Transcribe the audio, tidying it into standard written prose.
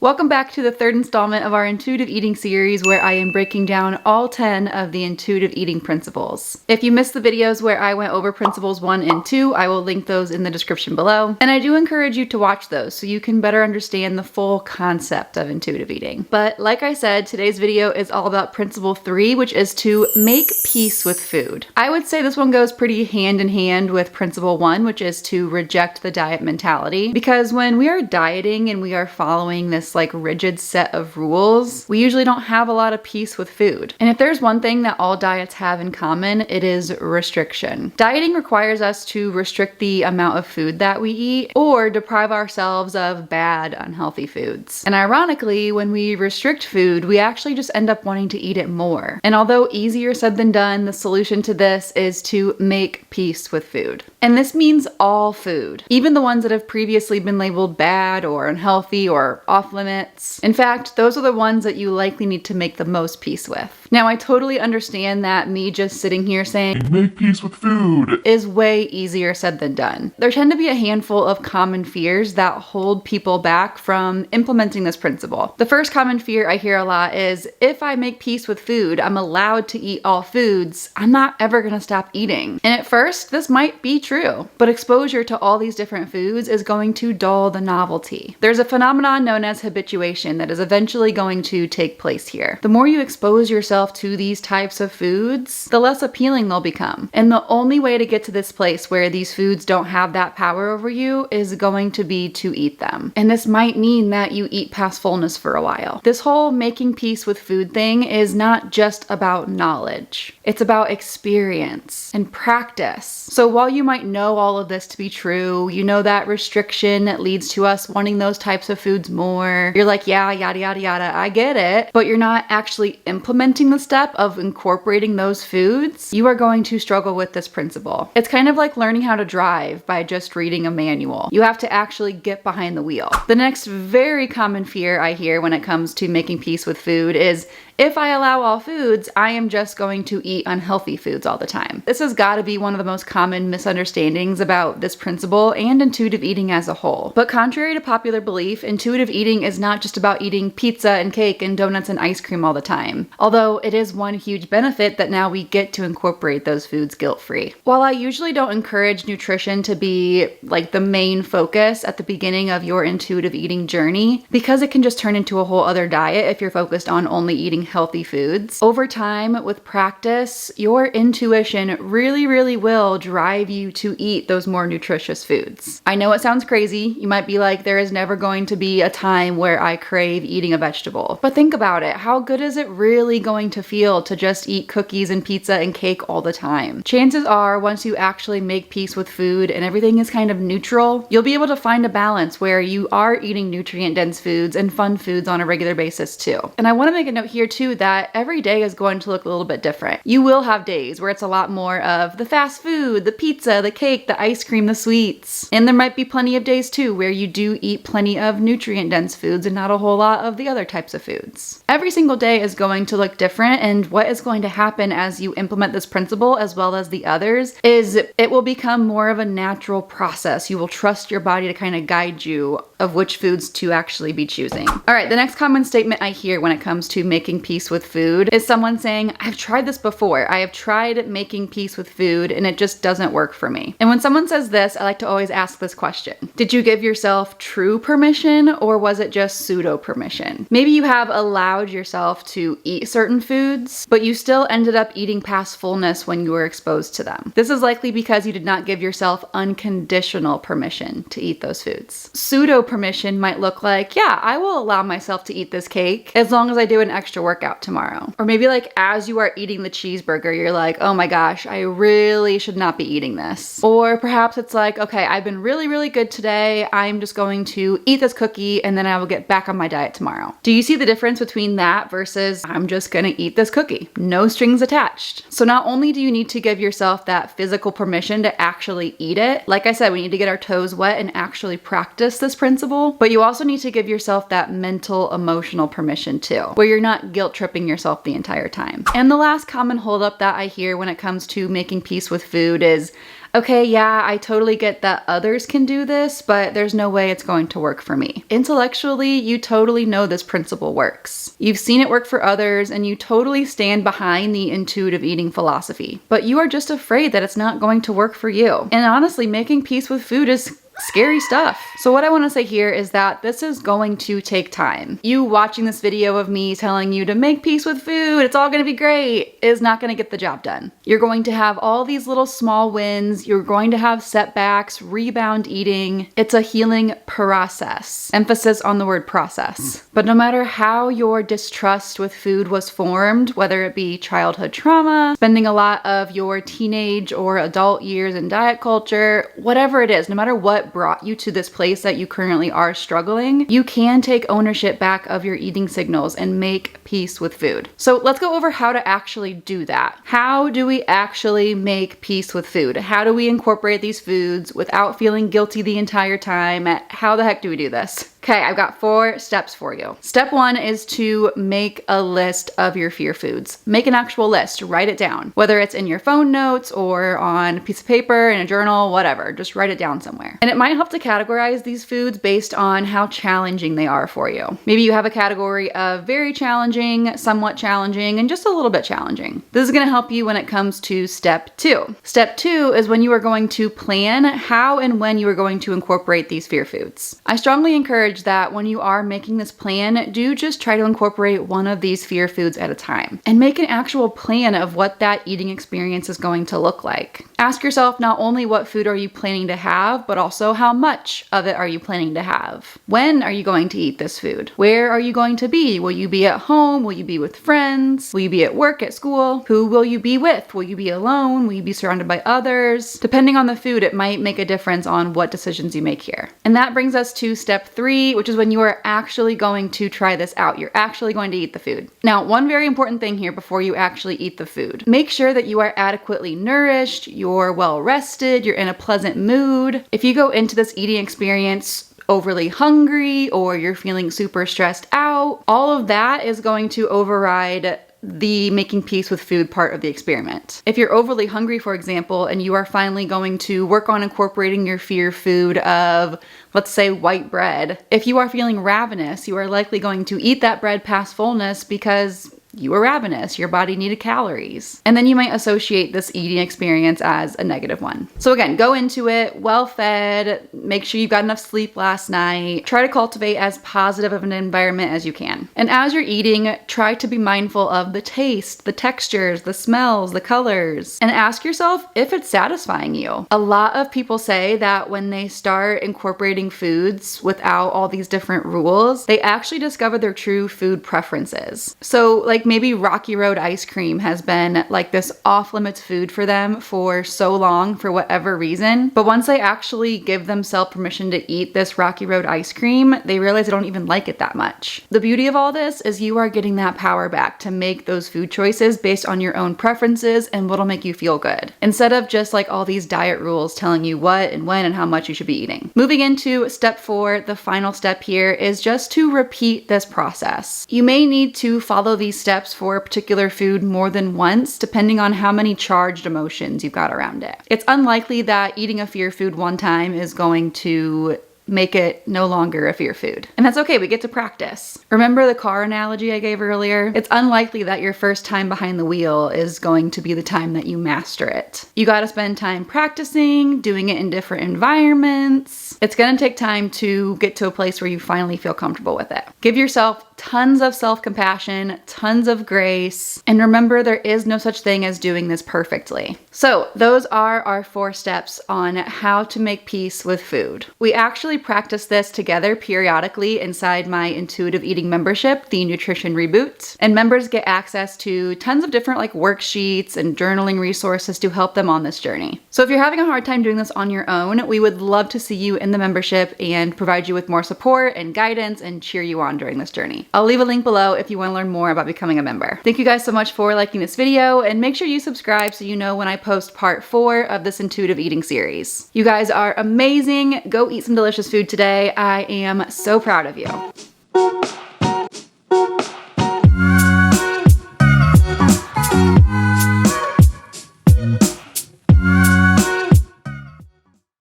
Welcome back to the third installment of our intuitive eating series where I am breaking down all 10 of the intuitive eating principles. If you missed the videos where I went over principles 1 and 2, I will link those in the description below. And I do encourage you to watch those so you can better understand the full concept of intuitive eating. But like I said, today's video is all about principle 3, which is to make peace with food. I would say this one goes pretty hand in hand with principle 1, which is to reject the diet mentality. Because when we are dieting and we are following this like rigid set of rules, we usually don't have a lot of peace with food. And if there's one thing that all diets have in common, it is restriction. Dieting requires us to restrict the amount of food that we eat or deprive ourselves of bad, unhealthy foods. And ironically, when we restrict food, we actually just end up wanting to eat it more. And although easier said than done, the solution to this is to make peace with food. And this means all food, even the ones that have previously been labeled bad or unhealthy or off limits. In fact, those are the ones that you likely need to make the most peace with. Now, I totally understand that me just sitting here saying, make peace with food, is way easier said than done. There tend to be a handful of common fears that hold people back from implementing this principle. The first common fear I hear a lot is, if I make peace with food, I'm allowed to eat all foods, I'm not ever gonna stop eating. And at first, this might be true, but exposure to all these different foods is going to dull the novelty. There's a phenomenon known as habituation that is eventually going to take place here. The more you expose yourself to these types of foods, the less appealing they'll become. And the only way to get to this place where these foods don't have that power over you is going to be to eat them. And this might mean that you eat past fullness for a while. This whole making peace with food thing is not just about knowledge. It's about experience and practice. So while you might know all of this to be true, you know that restriction leads to us wanting those types of foods more. You're like, yeah, yada, yada, yada, I get it. But you're not actually implementing the step of incorporating those foods. You are going to struggle with this principle. It's kind of like learning how to drive by just reading a manual. You have to actually get behind the wheel. The next very common fear I hear when it comes to making peace with food is, if I allow all foods, I am just going to eat unhealthy foods all the time. This has got to be one of the most common misunderstandings about this principle and intuitive eating as a whole. But contrary to popular belief, intuitive eating is not just about eating pizza and cake and donuts and ice cream all the time. Although it is one huge benefit that now we get to incorporate those foods guilt-free. While I usually don't encourage nutrition to be like the main focus at the beginning of your intuitive eating journey, because it can just turn into a whole other diet if you're focused on only eating healthy foods. Over time, with practice, your intuition really will drive you to eat those more nutritious foods. I know it sounds crazy. You might be like, there is never going to be a time where I crave eating a vegetable. But think about it. How good is it really going to feel to just eat cookies and pizza and cake all the time? Chances are, once you actually make peace with food and everything is kind of neutral, you'll be able to find a balance where you are eating nutrient-dense foods and fun foods on a regular basis too. And I want to make a note here too that every day is going to look a little bit different. You will have days where it's a lot more of the fast food, the pizza, the cake, the ice cream, the sweets. And there might be plenty of days too where you do eat plenty of nutrient-dense foods and not a whole lot of the other types of foods. Every single day is going to look different, and what is going to happen as you implement this principle as well as the others is it will become more of a natural process. You will trust your body to kind of guide you of which foods to actually be choosing. All right, the next common statement I hear when it comes to making peace with food is someone saying, I've tried this before. I have tried making peace with food and it just doesn't work for me. And when someone says this, I like to always ask this question. Did you give yourself true permission or was it just pseudo permission? Maybe you have allowed yourself to eat certain foods, but you still ended up eating past fullness when you were exposed to them. This is likely because you did not give yourself unconditional permission to eat those foods. Pseudo permission might look like, yeah, I will allow myself to eat this cake as long as I do an extra workout tomorrow. Or maybe like as you are eating the cheeseburger, you're like, oh my gosh, I really should not be eating this. Or perhaps it's like, okay, I've been really good today. I'm just going to eat this cookie and then I will get back on my diet tomorrow. Do you see the difference between that versus I'm just gonna eat this cookie? No strings attached. So not only do you need to give yourself that physical permission to actually eat it, like I said, we need to get our toes wet and actually practice this principle, but you also need to give yourself that mental, emotional permission too, where you're not guilt tripping yourself the entire time. And the last common holdup that I hear when it comes to making peace with food is, Okay, yeah, I totally get that others can do this, but there's no way it's going to work for me. Intellectually, you totally know this principle works. You've seen it work for others, and you totally stand behind the intuitive eating philosophy. But you are just afraid that it's not going to work for you. And honestly, making peace with food is scary stuff. So what I want to say here is that this is going to take time. You watching this video of me telling you to make peace with food, it's all going to be great, is not going to get the job done. You're going to have all these little small wins. You're going to have setbacks, rebound eating. It's a healing process. Emphasis on the word process. But no matter how your distrust with food was formed, whether it be childhood trauma, spending a lot of your teenage or adult years in diet culture, whatever it is, no matter what brought you to this place that you currently are struggling, you can take ownership back of your eating signals and make peace with food. So let's go over how to actually do that. How do we actually make peace with food? How do we incorporate these foods without feeling guilty the entire time? How the heck do we do this? Okay, I've got 4 steps for you. Step 1 is to make a list of your fear foods. Make an actual list, write it down. Whether it's in your phone notes or on a piece of paper, in a journal, whatever, just write it down somewhere. And it might help to categorize these foods based on how challenging they are for you. Maybe you have a category of very challenging, somewhat challenging, and just a little bit challenging. This is gonna help you when it comes to step 2. Step 2 is when you are going to plan how and when you are going to incorporate these fear foods. I strongly encourage that when you are making this plan, do just try to incorporate one of these fear foods at a time and make an actual plan of what that eating experience is going to look like. Ask yourself not only what food are you planning to have, but also how much of it are you planning to have? When are you going to eat this food? Where are you going to be? Will you be at home? Will you be with friends? Will you be at work, at school? Who will you be with? Will you be alone? Will you be surrounded by others? Depending on the food, it might make a difference on what decisions you make here. And that brings us to step 3, which is when you are actually going to try this out. You're actually going to eat the food. Now, one very important thing here before you actually eat the food. Make sure that you are adequately nourished, you're well rested, you're in a pleasant mood. If you go into this eating experience overly hungry or you're feeling super stressed out, all of that is going to override the making peace with food part of the experiment. If you're overly hungry, for example, and you are finally going to work on incorporating your fear food of, let's say, white bread, if you are feeling ravenous, you are likely going to eat that bread past fullness because you were ravenous, your body needed calories. And then you might associate this eating experience as a negative one. So again, go into it well fed, make sure you got enough sleep last night, try to cultivate as positive of an environment as you can. And as you're eating, try to be mindful of the taste, the textures, the smells, the colors, and ask yourself if it's satisfying you. A lot of people say that when they start incorporating foods without all these different rules, they actually discover their true food preferences. So like maybe Rocky Road ice cream has been like this off-limits food for them for so long for whatever reason. But once they actually give themselves permission to eat this Rocky Road ice cream, they realize they don't even like it that much. The beauty of all this is you are getting that power back to make those food choices based on your own preferences and what'll make you feel good, instead of just like all these diet rules telling you what and when and how much you should be eating. Moving into step 4, the final step here is just to repeat this process. You may need to follow these steps for a particular food more than once, depending on how many charged emotions you've got around it. It's unlikely that eating a fear food one time is going to make it no longer a fear food. And that's okay, we get to practice. Remember the car analogy I gave earlier? It's unlikely that your first time behind the wheel is going to be the time that you master it. You gotta spend time practicing, doing it in different environments. It's gonna take time to get to a place where you finally feel comfortable with it. Give yourself tons of self-compassion, tons of grace, and remember there is no such thing as doing this perfectly. So those are our 4 steps on how to make peace with food. We actually practice this together periodically inside my intuitive eating membership, the Nutrition Reboot, and members get access to tons of different like worksheets and journaling resources to help them on this journey. So if you're having a hard time doing this on your own, we would love to see you in the membership and provide you with more support and guidance and cheer you on during this journey. I'll leave a link below if you want to learn more about becoming a member. Thank you guys so much for liking this video, and make sure you subscribe so you know when I post part 4 of this intuitive eating series. You guys are amazing. Go eat some delicious food today. I am so proud of you.